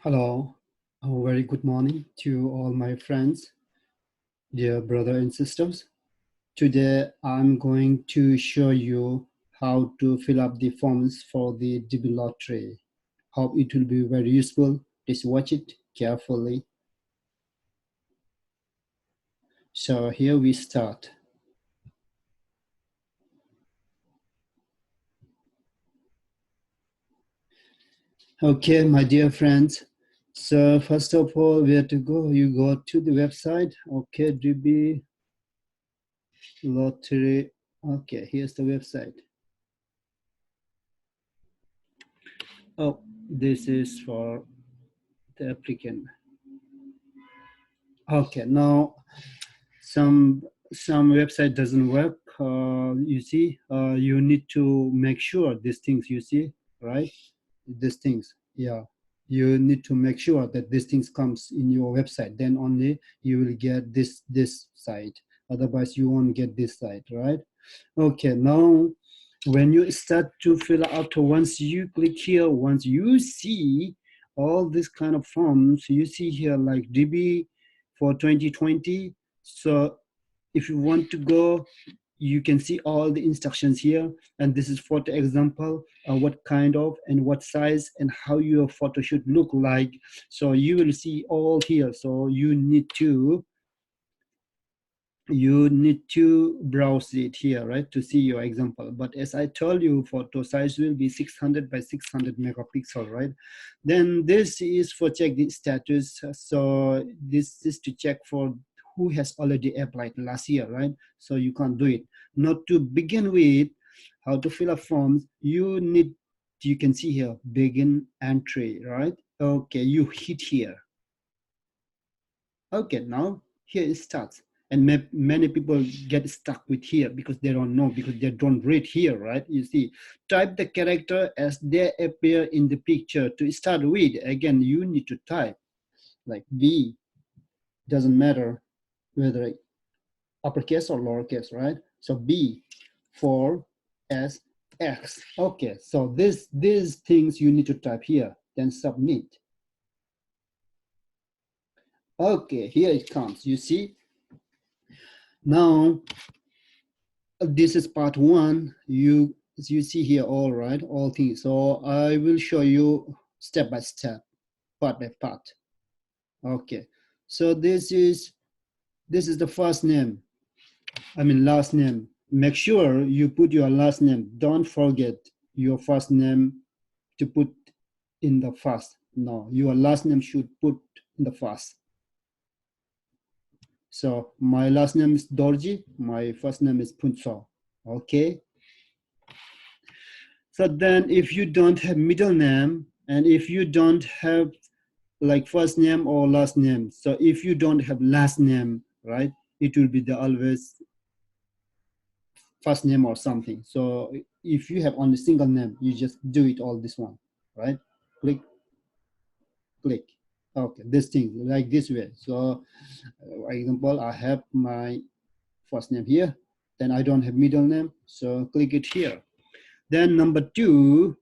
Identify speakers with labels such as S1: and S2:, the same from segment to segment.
S1: Hello, a very good morning to all my friends, dear brother and sisters. Today I'm going to show you how to fill up the forms for the DB lottery. Hope it will be very useful. Please watch it carefully. So here we start. Okay, my dear friends. So first of all, where to go? You go to the website. Okay, DB lottery. Okay, here's the website. Oh, this is for the applicant. Okay, now some website doesn't work. You see, you need to make sure these things you see, right? These things, yeah. You need to make sure that these things comes in your website. Then only you will get this site. Otherwise, you won't get this site, right? Okay, now when you start to fill out, once you click here, once you see all this kind of forms, you see here like DB for 2020. So if you want to go, you can see all the instructions here. And this is for the example, what kind of and what size and how your photo should look like. So you will see all here. So you need to browse it here, right, to see your example. But as I told you, photo size will be 600 by 600 megapixel, right? Then this is for check the status. So this is to check for who has already applied last year, right? So you can't do it. Not to begin with, how to fill up forms, you can see here, begin entry, right? Okay, you hit here. Okay, now here it starts. And many people get stuck with here because they don't know, because they don't read here, right? You see, type the character as they appear in the picture. To start with, again, you need to type like B, doesn't matter whether uppercase or lowercase, right? So B for S X. Okay, so these things you need to type here, then submit. Okay, here it comes. You see, now this is part one. You see here, all right, all things. So I will show you step by step, part by part. Okay, so this is the first name, last name. Make sure you put your last name. Don't forget your first name to put in the first. No, your last name should put in the first. So my last name is Dorji, my first name is Punso. Okay. So then if you don't have middle name, and if you don't have like first name or last name, so if you don't have last name, right, it will be the always first name or something. So if you have only single name, you just do it all this one, right? Click, click. Okay, this thing like this way. So for example, I have my first name here, then I don't have middle name, so click it here. Then number two,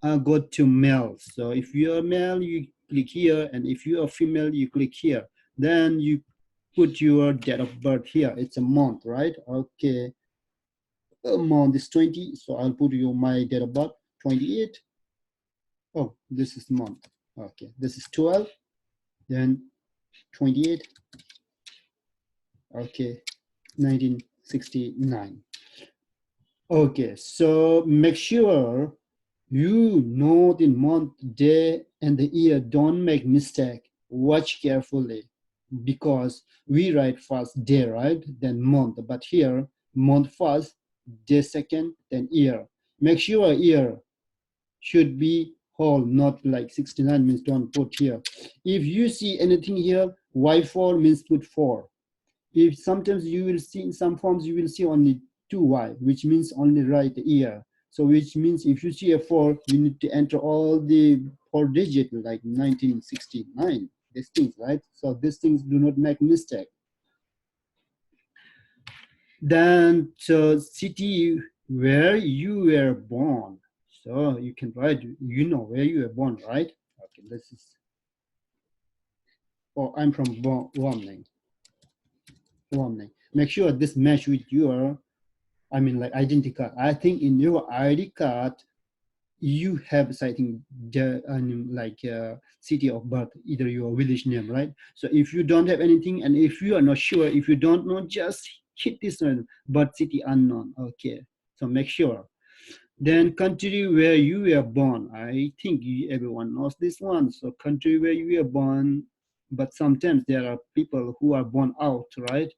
S1: go to male. So if you're male, you click here, and if you are female, you click here. Then you put your date of birth here. It's a month, right? Okay, a month is 20, so I'll put you my date of birth, 28. Oh, this is month. Okay, this is 12, then 28. Okay, 1969. Okay, so make sure you know the month, day, and the year. Don't make mistake. Watch carefully, because we write first day, right? Then month. But here, month first, day second, then year. Make sure year should be whole, not like 69 means don't put here. If you see anything here, Y4 means put 4. If sometimes you will see in some forms, you will see only 2Y, which means only write the year. So which means if you see a 4, you need to enter all the 4 digits like 1969, these things, right? So these things do not make mistake. Then so city where you were born. So you can write, you know where you were born, right? Okay, this is or I'm from Warming. Make sure this match with your, I mean, like identity card. I think in your ID card, you have citing the like city of birth, either your village name, right? So if you don't have anything, and if you are not sure, if you don't know, just hit this one, birth city unknown. Okay, so make sure. Then country where you were born. I think everyone knows this one. So country where you were born, but sometimes there are people who are born out, right?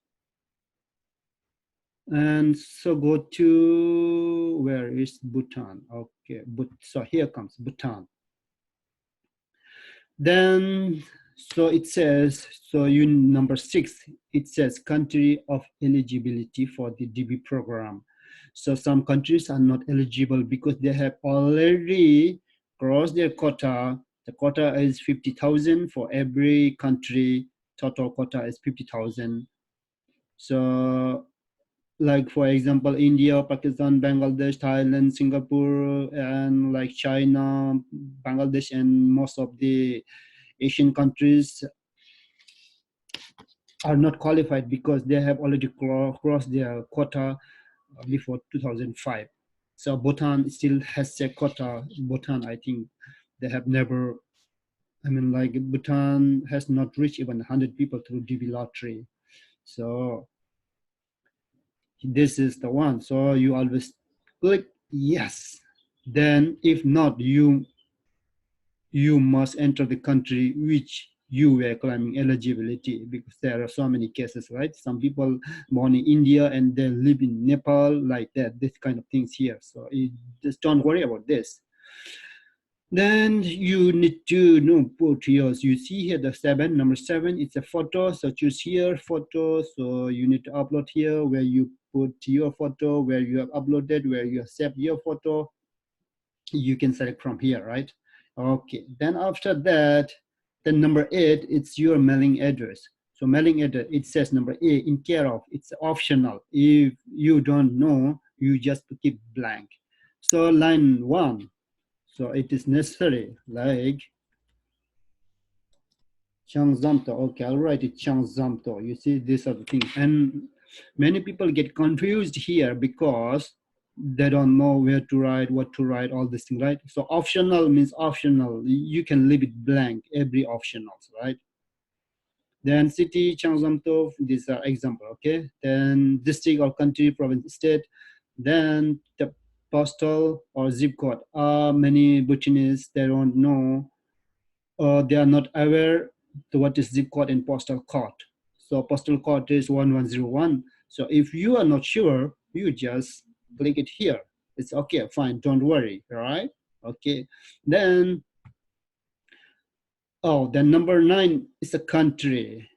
S1: And so go to, where is Bhutan? Okay, but so here comes Bhutan. Then, so it says, so you number 6, it says country of eligibility for the DB program. So some countries are not eligible because they have already crossed their quota. The quota is 50,000 for every country. Total quota is 50,000. So like for example, India, Pakistan, Bangladesh, Thailand, Singapore, and like China, Bangladesh, and most of the Asian countries are not qualified because they have already crossed their quota before 2005. So Bhutan still has a quota. Bhutan, I think they have never, I mean, like Bhutan has not reached even 100 people through DB lottery. So this is the one. So you always click yes. Then if not, you must enter the country which you were claiming eligibility, because there are so many cases, right? Some people born in India and they live in Nepal, like that, this kind of things here. So just don't worry about this. Then you need to put yours. You see here the 7, number 7, it's a photo. So choose here photo. So you need to upload here where you put your photo, where you have uploaded, where you have saved your photo. You can select from here, right? Okay, then after that, then number 8, it's your mailing address. So mailing address, it says number 8, in care of, it's optional. If you don't know, you just keep blank. So line 1, so it is necessary, like Changzamto. Okay, I'll write it Changzamto. You see, these are the things. And many people get confused here because they don't know where to write, what to write, all this thing, right? So optional means optional. You can leave it blank, every optionals, right? Then city, Changzamto, these are example, okay? Then district or country, province, state. Then the postal or zip code. Many Bhutanese, they don't know, they are not aware to what is zip code and postal code. So postal code is 1101. So if you are not sure, you just click it here. It's okay, fine, don't worry, all right? Okay, then, then number 9 is a country.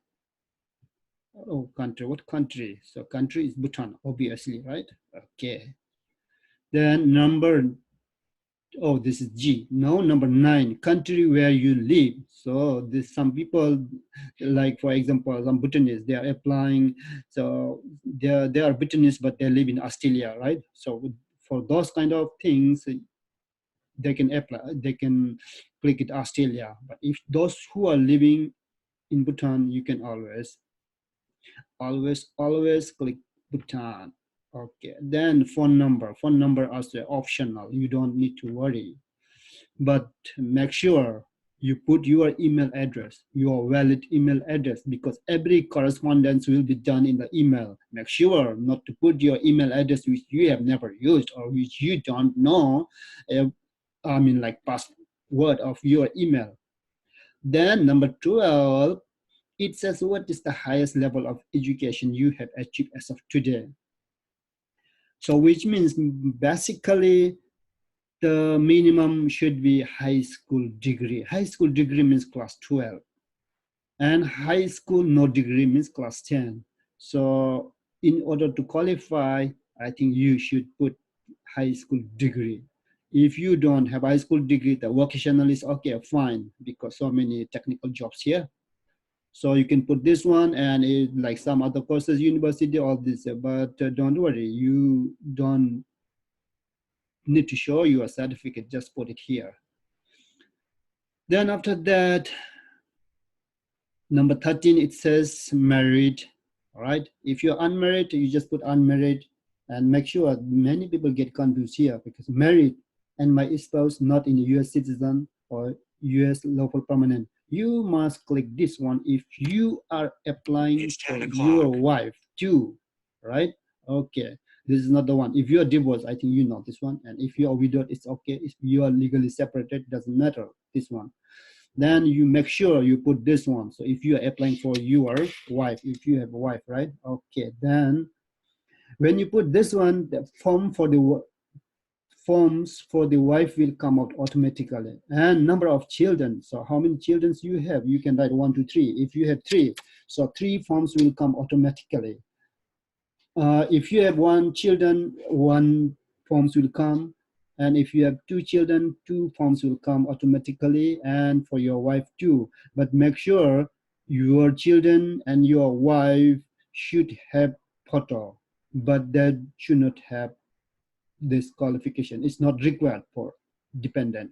S1: Oh, country, what country? So country is Bhutan, obviously, right? Okay. Then this is G. Now number 9, country where you live. So this, some people, like for example, some Bhutanese, they are applying. So they are Bhutanese, but they live in Australia, right? So for those kind of things, they can apply. They can click it Australia. But if those who are living in Bhutan, you can always click Bhutan. Okay. Then phone number. Phone number also optional. You don't need to worry. But make sure you put your email address, your valid email address, because every correspondence will be done in the email. Make sure not to put your email address which you have never used or which you don't know, I mean like password of your email. Then number 12, it says what is the highest level of education you have achieved as of today. So which means basically the minimum should be high school degree. High school degree means class 12. And high school no degree means class 10. So in order to qualify, I think you should put high school degree. If you don't have high school degree, the vocational is okay, fine, because so many technical jobs here. So you can put this one, and like some other courses, university, all this, but don't worry, you don't need to show your certificate, just put it here. Then after that, Number 13, it says married. All right. If you're unmarried, you just put unmarried, and make sure. Many people get confused here because married and my spouse not in the US citizen or US local permanent. You must click this one if you are applying for your wife too, right? Okay. This is not the one. If you're divorced, I think you know this one. And if you're widowed, it's okay. If you are legally separated, doesn't matter. This one. Then you make sure you put this one. So if you are applying for your wife, if you have a wife, right? Okay, then when you put this one, the forms for the wife will come out automatically. And number of children. So how many children you have? You can write 1, 2, 3. If you have 3, so 3 forms will come automatically. If you have 1 children, 1 forms will come. And if you have 2 children, 2 forms will come automatically, and for your wife too. But make sure your children and your wife should have photo, but that should not have this qualification. It's not required for dependent.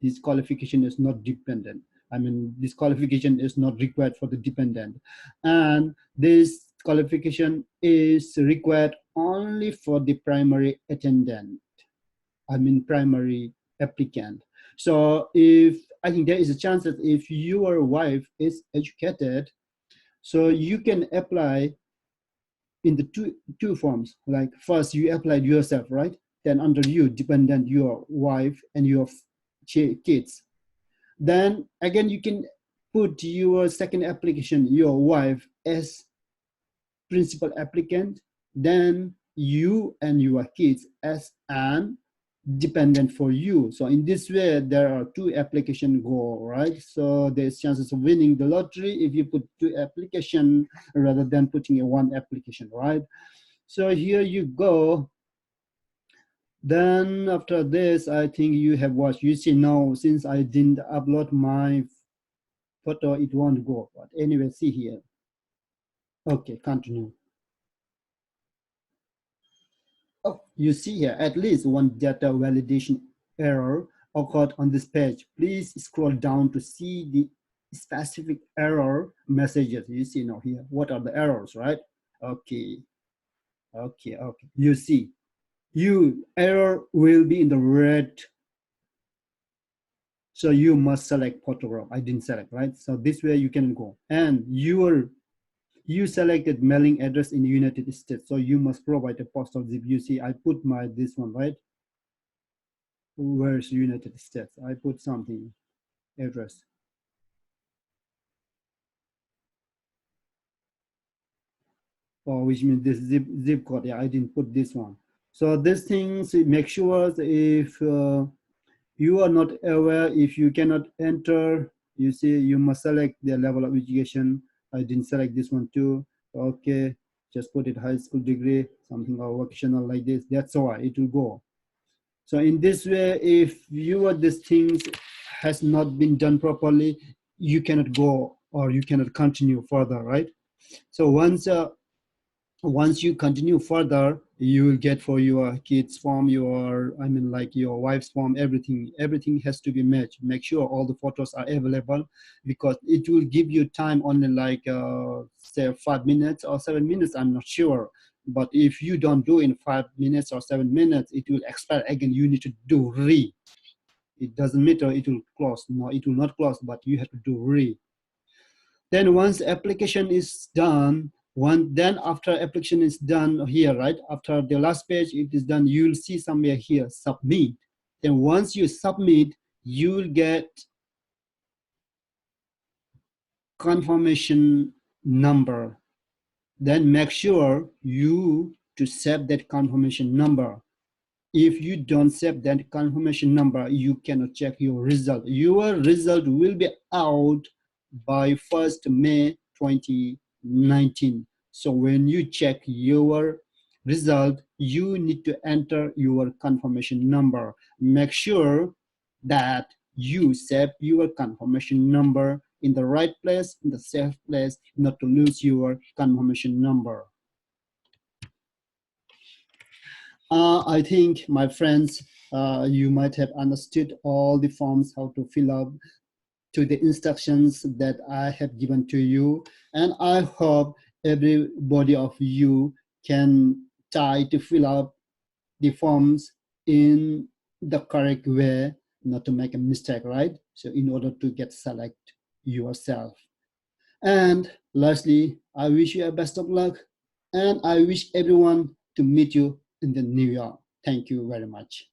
S1: This qualification is not dependent. I mean, this qualification is not required for the dependent. And this qualification is required only for the primary attendant. I mean, primary applicant. So if I think there is a chance that if your wife is educated, so you can apply in the two forms. Like first you applied yourself, right? Then under you, dependent, your wife and your kids. Then again, you can put your second application, your wife, as principal applicant, then you and your kids as an dependent for you. So in this way, there are 2 applications go, right? So there's chances of winning the lottery if you put 2 applications rather than putting a 1 application, right? So here you go. Then after this, I think you have watched. You see now, since I didn't upload my photo, it won't go. But anyway, see here. Okay, continue. Oh, you see here, at least 1 data validation error occurred on this page. Please scroll down to see the specific error messages. You see now here, what are the errors, right? Okay, okay. You see, error will be in the red. So you must select photograph. I didn't select, right? So this way you can go. And you selected mailing address in the United States, so you must provide a postal zip. You see, I put this one, right? Where's United States? I put something, address. Oh, which means this zip code. Yeah, I didn't put this one. So these things, make sure if you are not aware, if you cannot enter, you see, you must select the level of education. I didn't select this one too. Okay, just put it high school degree, something or vocational like this. That's why it will go. So in this way, if these things has not been done properly, you cannot go or you cannot continue further, right? So once you continue further, you will get for your kids form, like your wife's form, everything has to be matched. Make sure all the photos are available, because it will give you time only like say 5 minutes or 7 minutes, I'm not sure. But if you don't do in 5 minutes or 7 minutes, it will expire again. You need to do it doesn't matter, it will close. No, it will not close, but you have to do Then once application is done, then after application is done here, right? After the last page, it is done, you'll see somewhere here, submit. Then once you submit, you'll get confirmation number. Then make sure you to save that confirmation number. If you don't save that confirmation number, you cannot check your result. Your result will be out by 1st May 2019. So when you check your result, you need to enter your confirmation number. Make sure that you save your confirmation number in the right place, in the safe place, not to lose your confirmation number. I think, my friends, you might have understood all the forms, how to fill up. to the instructions that I have given to you. And I hope everybody of you can try to fill out the forms in the correct way, not to make a mistake, right? So in order to get select yourself. And lastly, I wish you a best of luck, and I wish everyone to meet you in the New York. Thank you very much.